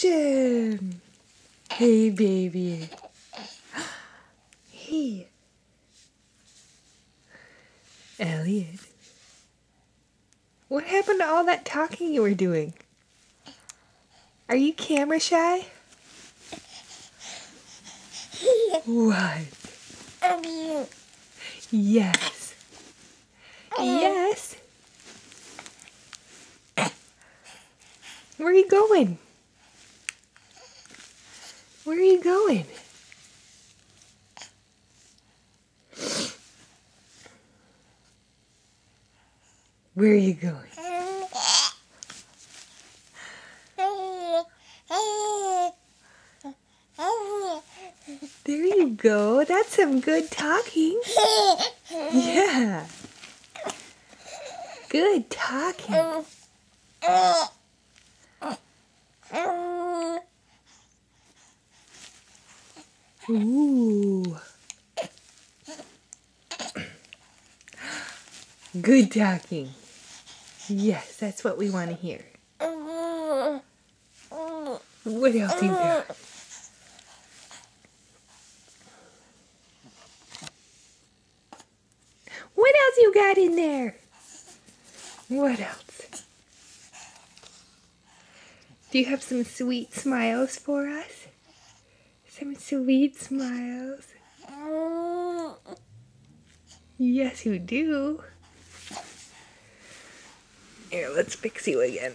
action! Hey, baby. Hey. Elliot. What happened to all that talking you were doing? Are you camera shy? What? Yes. Yes. Where are you going? Where are you going? Where are you going? There you go. That's some good talking. Yeah. Good talking. Ooh. Good talking. Yes, that's what we want to hear. What else you got? What else you got in there? What else? Do you have some sweet smiles for us? Some sweet smiles. Yes, you do. Here, let's fix you again.